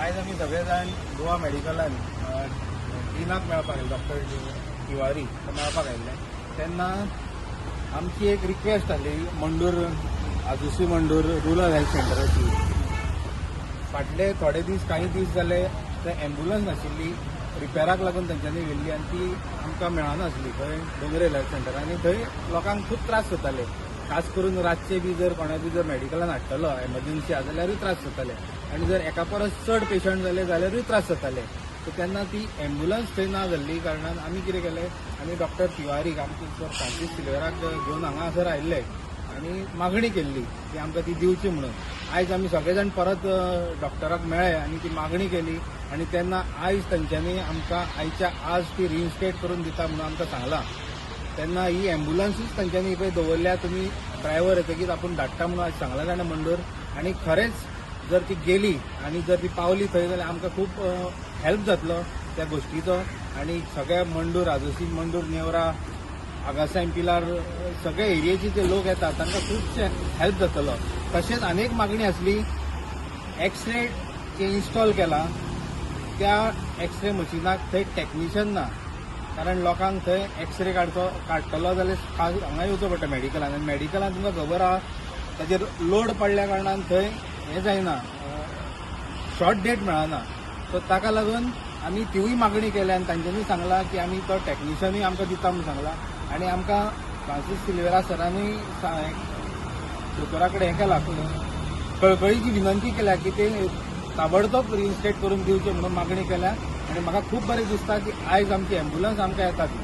आयज आमी सगळे जाण गोवा मेडिकलान डिनाक मेळपाक आयले, डॉक्टर तिवारी मेळपाक आयिल्ले तेन्ना आमची एक रिक्वेस्ट आसली मंडूर आजुसी मंडूर रुरल हेल्थ सेंटराची. फाटले थोडे दीस काही दीस जाले थंय एम्ब्युलन्स नाशिल्ली, रिपेराक लागून तांच्यांनी व्हेल्ली आनी ती आमकां मेळनासली थंय दोंगरेल हेल्थ सेंटर. आनी थंय लोकांक खूब त्रास जाताले, खास करून रातचे बी जर कोणा बी जर मेडिकलान हाडटलो एमर्जन्सी आसा जाल्यारूय त्रास जाताले आनी जर एका परस चड पेशंट जाले जाल्यारूय त्रास जाताले. सो तेन्ना ती एम्ब्युलन्स थंय ना जाल्ली कारणान आमी कितें केलें, आमी डॉक्टर तिवारीक आमचे सर फ्रांसीस सिल्वेराक घेवन हांगासर आयिल्ले आनी मागणी केल्ली की आमकां ती दिवची म्हणून. आयज आमी सगळे जाण परत डॉक्टराक मेळ्ळे आनी ती मागणी केली आनी तेन्ना आयज तांच्यांनी आमकां आयच्या आज ती रिइन्स्टेट करून दिता म्हणून आमकां सांगलां. तेन्ना ही एम्ब्युलन्सूच तांच्यांनी पळय दवरल्या, तुमी ड्रायव्हर येतकीच आपूण धाडटा म्हणून आज सांगला जाणा मंडूर. आनी खरेंच जर ती गेली आनी जर ती पावली थंय जाल्यार आमकां खूब हेल्प जातलो त्या गोश्टीचो. आनी सगळ्या मंडूर आजोसी मंडूर नेवरा आगासाय पिलार सगळ्या एरियेचे जे लोक येतात तांकां खूबशे हेल्प जातलो. तशेंच आनीक मागणी आसली, एक्सरे जे इन्स्टॉल केला त्या एक्सरे मशिनाक थंय टेक्निशियन ना, कारण लोकांक थंय एक्सरे काडटलो जाल्यार हांगा येवचो पडटा मेडिकलान. आनी मेडिकलान तुमकां खबर आहा ताजेर लोड पडल्या कारणान थंय हें जायना, शॉर्ट डेट मेळना. सो ताका लागून आमी तिवूय मागणी केल्या आनी तांच्यांनी सांगलां की आमी तो टेक्निशियनूय आमकां दिता म्हणून सांगलां. आनी आमकां फ्रांसीस सिल्वेरा सरांनी दोतोरा कडेन हें केलां, कळकळीची विनंती केल्या की ते ताबडतोब रिइन्स्टेट करून दिवचे म्हणून मागणी केल्या. आनी म्हाका खूब बरें दिसता की आयज आमची एम्ब्युलन्स आमकां येता ती.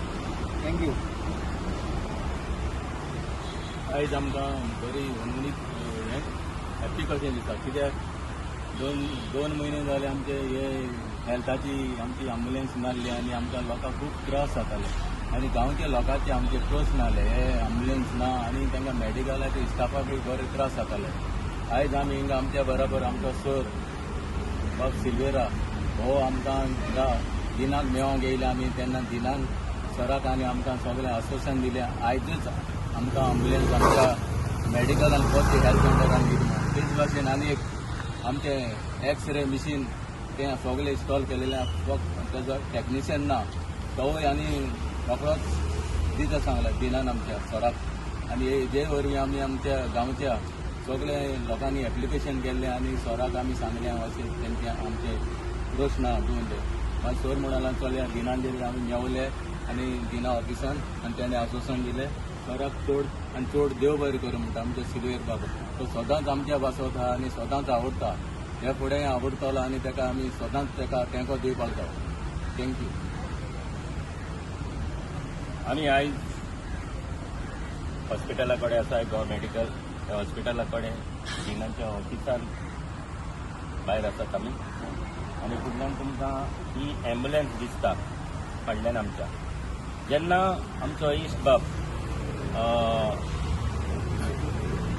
थँक्यू. आयज आमकां बरी उमेदीत हॅप्पी कशें दिसता, कित्याक दोन म्हयने जाले आमचे हे हेल्थाची आमची एम्ब्युलन्स नासली आनी आमकां लोकांक खूब त्रास जाताले आनी गांवच्या लोकांचे आमचे ट्रस्ट नासले, हे एम्ब्युलन्स ना आनी तांकां मेडिकलाचे स्टाफाकूय बरे त्रास जाताले. आयज आमी हिंगा आमच्या बरोबर आमचो सर बाब सिल्वेरा हो आमकां हिंगा दिनाक मेळोंक येयले आमी, तेन्ना दिनान सराक आनी आमकां सगळें आश्वासन दिलें. आयजूच आमकां एम्ब्युलन्स आमच्या मेडिकलान फर्स्ट हेल्थ सेंटरान दिली. तेच भाशेन आनी एक आमचे एक्सरे मशीन तें सगळें इन्स्टॉल केलेलें, फक्त तेजो टेक्निशियन ना तोवूय आनी रोखडोच दिता सांगला दिनान आमच्या सराक. आनी हे वरवीं आमी आमच्या गांवच्या सगळे लोकांनी एप्लिकेशन केल्लें आनी सराक आमी सांगलें अशें तेंचे आमचे प्रश्न ना दिवन ते. मागीर सर म्हणून चल्या दिनांचेर आमी मेवले आनी दिना ऑफिसान आनी तेणें आश्वासन दिलें सराक चड आनी चड देव बरें करूं म्हणटा आमचे सिल्वेर बाबा. तो सदांच आमच्या वाचवता आनी सदांच आवडटा, हे फुडें आवडटलो आनी ताका आमी सदांच ताका तेंको दिवपाक जाय. थँक्यू. आमी आयज हॉस्पिटला कडेन आसा गोवा मेडिकल, त्या हॉस्पिटला कडेन दिनांच्या ऑफिसान भायर आसात आमी. आनी फुडल्यान तुमकां ही एम्ब्युलन्स दिसता फाटल्यान आमच्या. जेन्ना आमचो इश्ट बाब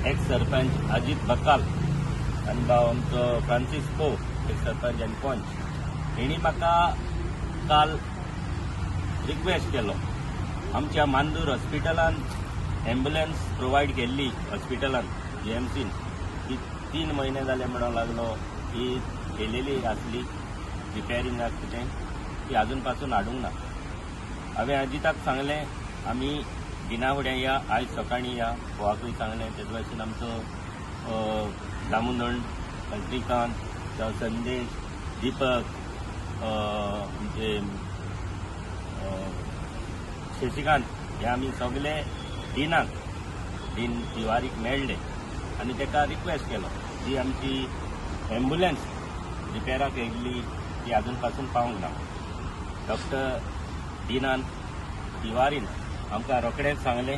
एक्स सरपंच अजीत बकाल आनी भाव आमचो फ्रांसीस पो एक्स सरपंच आनी पंच, हेणी म्हाका काल रिक्वेस्ट केलो आमच्या मांदूर हॉस्पिटलान एम्ब्युलन्स प्रोवायड केल्ली हॉस्पिटलान जीएमसीन ती 3 म्हयने जाले म्हणूंक लागलो. ही केलेली आसली रिपेरिंगाक कितें ती आजून पासून हाडूंक ना. हांवें अजिताक सांगलें आमी दिना फुडें या, आयज सकाळीं या. पोवाकूय सांगलें. तेच भाशेन आमचो दामोदर श्रीकांत, संदेश, दीपक, म्हणजे शशिकांत हे आमी सगळे दिन तिवारीक मेळ्ळे आनी ताका रिक्वेस्ट केलो जी आमची एम्ब्युलन्स रिपेराक येयल्ली ती आजून पासून पावूंक ना. डॉक्टर दिनान तिवारीन आमकां रोखडेंच सांगलें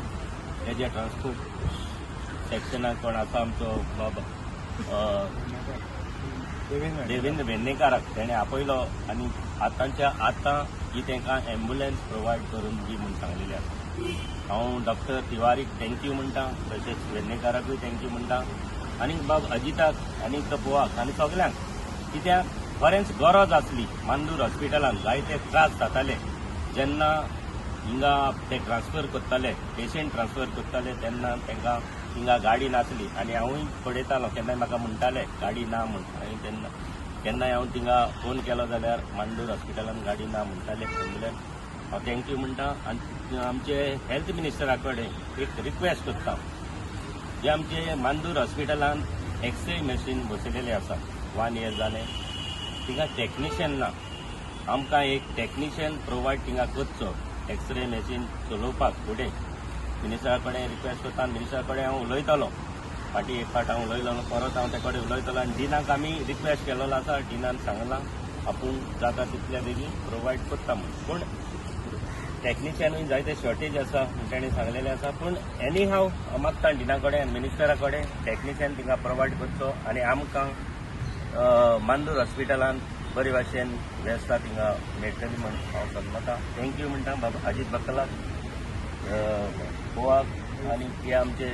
तेजे ट्रान्सपोर्ट सेक्शनाक कोण आसा आमचो बाबा देवेंद्र वेर्णेकाराक तेणें आपयलो आनी आतांच्या आतां ही तांकां एम्ब्युलन्स प्रोवायड करून दी म्हूण सांगलेली आसा. हांव डॉक्टर तिवारीक थँक्यू म्हणटा, तशेंच वेर्णेकाराकूय थँक्यू म्हणटा आनी बाब अजिताक आनी पोवाक आनी सगल्यांक, कित्याक खरेंच गरज आसली. मांदूर हॉस्पिटलान जायते त्रास जाताले जेन्ना हिंगा ते ट्रान्सफर करताले, पेशंट ट्रान्सफर करताले तेन्ना तांकां हिंगा गाडी नासली आनी हांवूय पळयतालो केन्नाय म्हाका म्हणटाले गाडी ना म्हूण. आनी तेन्ना केन्नाय हांव थिंगा फोन केलो जाल्यार मांडूर हॉस्पिटलान गाडी ना म्हणटाले एम्बुलन्स. हांव थँक्यू म्हणटा आनी आमचे हेल्थ मिनिस्टरा कडेन एक रिक्वेस्ट करता. जे आमचे मांडूर हॉस्पिटलान एक्सरे मशीन बसयलेले आसा 1 year जालें, थिंगा टेक्निशियन ना. आमकां एक टेक्निशियन प्रोवायड थिंगा करचो एक्सरे मशीन चलोवपाक फुडें. मिनिस्टरा कडेन रिक्वेस्ट करता. मिनिस्टरा कडेन हांव उलयतालो, फाटीं एक फावट हांव उलयलो, परत हांव ते कडेन उलयतालो आनी डिनाक आमी रिक्वेस्ट केलेलो आसा. डिनान सांगलां आपूण जाता तितल्या बेगीन प्रोवायड करता म्हणून. पूण टेक्निशियनूय जायते शॉर्टेज आसा ताणें सांगलेलें आसा. पूण एनी हांव मागता डिना कडेन मिनिस्टरा कडेन टेक्निशियन थिंगा प्रोवायड करचो आनी आमकां मांडूर हॉस्पिटलान बरे भाशेन वेवस्था थिंगा मेळटली म्हण हांव समजता. थँक्यू म्हणटा बाबा अजीत बक्कलाक, गोवाक आनी हे आमचे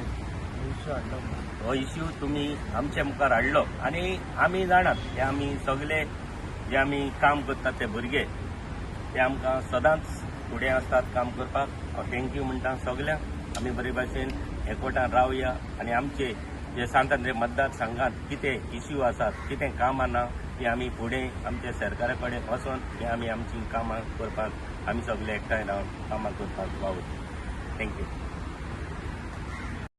हो इश्यू तुमी आमचे मुखार हाडलो. आनी आमी जाणात ते आमी सगळे जे आमी काम करतात ते भुरगे ते आमकां सदांच फुडें आसतात काम करपाक. हांव थँक्यू म्हणटा सगळ्यांक. आमी बरे भाशेन एकवटान रावया आनी आमचे जे सांतांद्रे मतदारसंघात कितें इश्यू आसात, कितें कामां ना, ती आमी फुडें आमच्या सरकारा कडेन वचोन ती आमी आमची कामां करपाक आमी सगळे एकठांय रावन कामां करपाक वावुरता. थँक्यू.